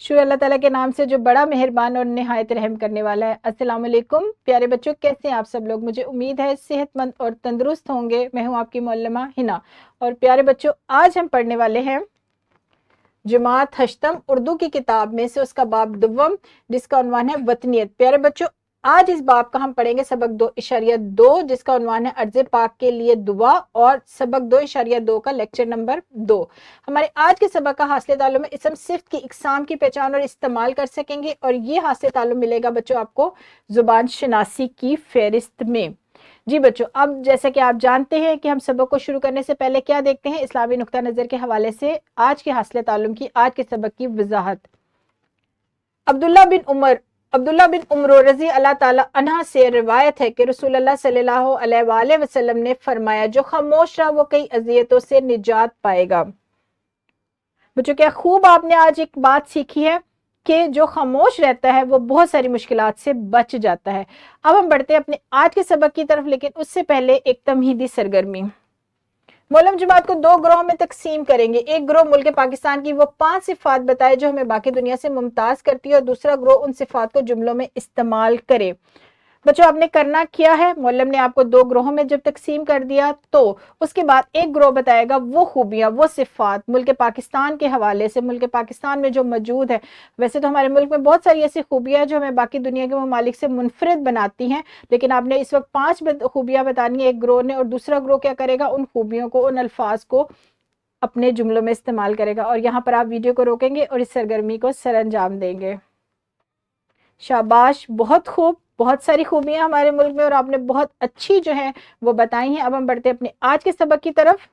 शुक्र अल्लाह ताला के नाम से जो बड़ा मेहरबान और निहायत रहम करने वाला है। अस्सलाम वालेकुम प्यारे बच्चों, कैसे हैं आप सब लोग? मुझे उम्मीद है सेहतमंद और तंदुरुस्त होंगे। मैं हूं आपकी मौलमा हिना। और प्यारे बच्चों, आज हम पढ़ने वाले हैं जमात हश्तम उर्दू की किताब में से उसका बाब दुव्वम, जिसका उन्वान है वतनियत। प्यारे बच्चों, आज इस बाब का हम पढ़ेंगे सबक 2.2, जिसका उन्वान है अर्ज़ पाक के लिए दुआ, और सबक 2.2 का लेक्चर नंबर 2। हमारे आज के सबक का हासिल ताल्लुम में इसम सिफ्त की इकसाम की पहचान और इस्तेमाल कर सकेंगे, और ये हासिल ताल्लुम मिलेगा बच्चों आपको जुबान शनासी की फहरिस्त में। जी बच्चों, अब जैसे कि आप जानते हैं कि हम सबक को शुरू करने से पहले क्या देखते हैं, इस्लामी नुक्ता नज़र के हवाले से आज के हासिल ताल्लुम की, आज के सबक की वजाहत। अब्दुल्ला बिन उमर रज़ी अल्लाह ताला अन्हा से रिवायत है कि रसूलुल्लाह सल्लल्लाहु अलैहि वसल्लम ने फरमाया, जो खामोश रहा वो कई अज़ियतों से निजात पाएगा। बच्चों, क्या खूब आपने आज एक बात सीखी है कि जो खामोश रहता है वो बहुत सारी मुश्किलात से बच जाता है। अब हम बढ़ते हैं अपने आज के सबक की तरफ, लेकिन उससे पहले एक तमहीदी सरगर्मी। मौलम जमात को 2 ग्रोह में तकसीम करेंगे। एक ग्रोह मुल्क पाकिस्तान की वो 5 सिफात बताए जो हमें बाकी दुनिया से मुमताज करती है, और दूसरा ग्रोह उन सिफात को जुमलों में इस्तेमाल करे। बच्चों, आपने करना क्या है, मौलम ने आपको 2 ग्रोहों में जब तकसीम कर दिया तो उसके बाद एक ग्रोह बताएगा वो खूबियां, वो सिफात मुल्क पाकिस्तान के हवाले से, मुल्क पाकिस्तान में जो मौजूद है। वैसे तो हमारे मुल्क में बहुत सारी ऐसी खूबियां जो हमें बाकी दुनिया के ममालिक से मुनफरिद बनाती हैं, लेकिन आपने इस वक्त 5 खूबियां बतानी है एक ग्रोह ने, और दूसरा ग्रोह क्या करेगा, उन खूबियों को, उन अल्फाज को अपने जुमलों में इस्तेमाल करेगा। और यहाँ पर आप वीडियो को रोकेंगे और इस सरगर्मी को सर अंजाम देंगे। शाबाश, बहुत खूब। बहुत सारी खूबियां हमारे मुल्क में और आपने बहुत अच्छी जो है वो बताई हैं। अब हम बढ़ते हैं अपने आज के सबक की तरफ।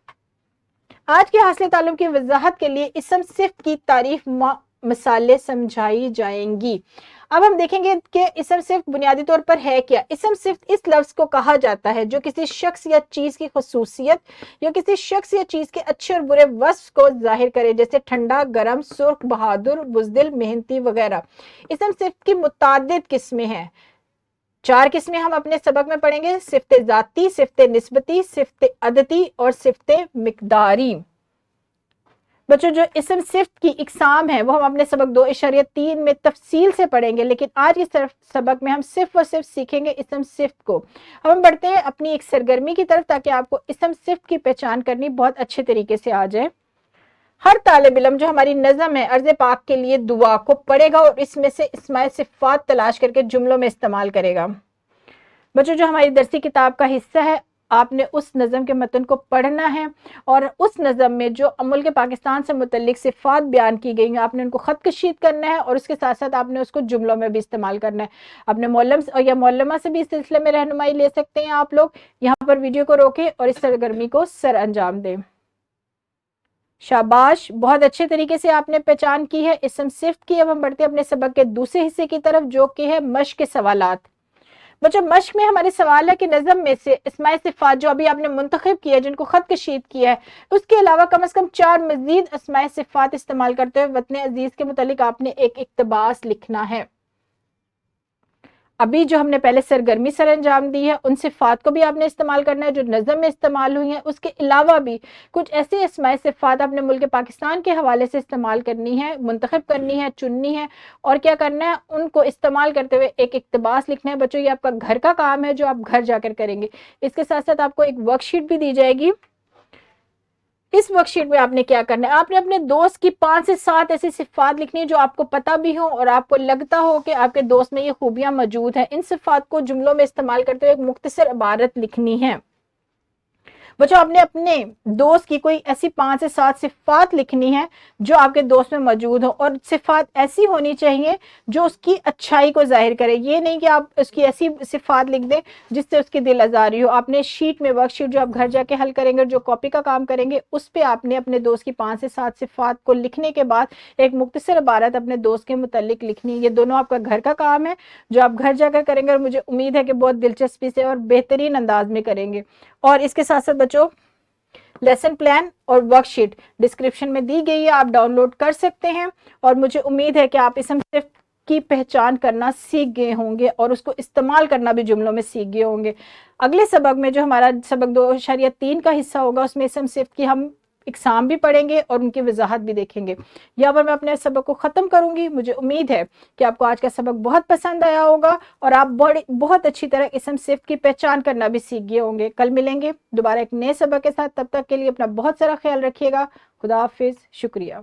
आज के हासिल ताल्लुम की वजाहत के लिए इसम सिफ्त की तारीफ मिसालें समझाई जाएंगी। अब हम देखेंगे कि इसम सिफ्त बुनियादी तौर पर है क्या। इसम सिफ्त इस लफ्ज को कहा जाता है जो किसी शख्स या चीज की खसूसियत या किसी शख्स या चीज के अच्छे और बुरे वस्फ को जाहिर करे, जैसे ठंडा, गर्म, सुर्ख, बहादुर, बुज़दिल, मेहनती वगैरह। इसम सिफ्त की मुतादिद किस्में हैं। 4 किस्में हम अपने सबक में पढ़ेंगे: सिफ्ते जाती, सिफ्ते निस्बती, सिफ्ते अदती और सिफ्ते मिकदारी। बच्चों, जो इसम सिफ्त की इकसाम है वो हम अपने सबक 2.3 में तफसील से पढ़ेंगे, लेकिन आज के सबक में हम सिर्फ और सिर्फ सीखेंगे इसम सिफ्त को। अब हम बढ़ते हैं अपनी एक सरगर्मी की तरफ, ताकि आपको इसम सिफ्त की पहचान करनी बहुत अच्छे तरीके से आ जाए। हर तालिब इल्म जो हमारी नज़म है अर्ज़ पाक के लिए दुआ को पढ़ेगा और इसमें से इस्माए सिफ़ात तलाश करके जुमलों में इस्तेमाल करेगा। बच्चों, जो हमारी दरसी किताब का हिस्सा है, आपने उस नज़म के मतन को पढ़ना है, और उस नज़म में जो मुल्क पाकिस्तान से मुतल्लिक सिफ़ात बयान की गई हैं आपने उनको ख़त कशीद करना है, और उसके साथ साथ आपने उसको जुमलों में भी इस्तेमाल करना है। अपने मौलम या मौलमा से भी इस सिलसिले में रहनुमाई ले सकते हैं आप लोग। यहाँ पर वीडियो को रोकें और इस सरगर्मी को सर अंजाम दें। शाबाश, बहुत अच्छे तरीके से आपने पहचान की है इसम सिफ्त की। अब हम बढ़ते हैं अपने सबक के दूसरे हिस्से की तरफ, जो कि है मश्क के सवालात। बच्चों, मश्क में हमारे सवाल है कि नज़म में से इस्माए सिफ़ात जो अभी आपने मुंतखब किया है, जिनको खत कशीद किया है, उसके अलावा कम से कम 4 मजीद इस्माए सिफ़ात इस्तेमाल करते हुए वतन अजीज के मुतालिक आपने एक इक्तबास लिखना है। अभी जो हमने पहले सरगर्मी सर अंजाम दी है, उन सिफ़ात को भी आपने इस्तेमाल करना है जो नज़म में इस्तेमाल हुई हैं। उसके अलावा भी कुछ ऐसी इस्माए सिफ़ात अपने मुल्क पाकिस्तान के हवाले से इस्तेमाल करनी है, मुंतखब करनी है, चुननी है, और क्या करना है, उनको इस्तेमाल करते हुए एक इक्तबास लिखना है। बच्चों, ये आपका घर का काम है जो आप घर जाकर करेंगे। इसके साथ साथ आपको एक वर्कशीट भी दी जाएगी। इस वर्कशीट में आपने क्या करना है, आपने अपने दोस्त की 5 से 7 ऐसी सिफात लिखनी है जो आपको पता भी हो और आपको लगता हो कि आपके दोस्त में ये खूबियां मौजूद हैं। इन सिफात को जुमलों में इस्तेमाल करते हुए एक मुख्तसर इबारत लिखनी है। बच्चों, आपने अपने दोस्त की कोई ऐसी 5 से 7 सिफात लिखनी है जो आपके दोस्त में मौजूद हो, और सिफात ऐसी होनी चाहिए जो उसकी अच्छाई को जाहिर करे। ये नहीं कि आप उसकी ऐसी सिफात लिख दें जिससे उसकी दिल आज़ारी हो। आपने शीट में, वर्कशीट जो आप घर जाके हल करेंगे, जो कॉपी का काम करेंगे, उस पर आपने अपने दोस्त की 5 से 7 सिफात को लिखने के बाद एक मुख्तसर इबारत अपने दोस्त के मुतल्लिक लिखनी है। ये दोनों आपका घर का काम है जो आप घर जाकर करेंगे, और मुझे उम्मीद है कि बहुत दिलचस्पी से और बेहतरीन अंदाज में करेंगे। और इसके साथ साथ बच्चों, लेसन प्लान और वर्कशीट डिस्क्रिप्शन में दी गई है, आप डाउनलोड कर सकते हैं। और मुझे उम्मीद है कि आप इसम सिफ्त की पहचान करना सीख गए होंगे और उसको इस्तेमाल करना भी जुमलों में सीख गए होंगे। अगले सबक में जो हमारा सबक 2.3 का हिस्सा होगा, उसमें इसम सिफ्त की हम اقسام بھی پڑھیں گے اور ان کی وضاحت بھی دیکھیں گے۔ یہاں پر میں اپنے سبق کو ختم کروں گی۔ مجھے امید ہے کہ آپ کو آج کا سبق بہت پسند آیا ہوگا اور آپ بہت اچھی طرح اسم صفت کی پہچان کرنا بھی سیکھ گئے ہوں گے۔ کل ملیں گے دوبارہ ایک نئے سبق کے ساتھ، تب تک کے لیے اپنا بہت سارا خیال رکھیے گا۔ خدا حافظ، شکریہ۔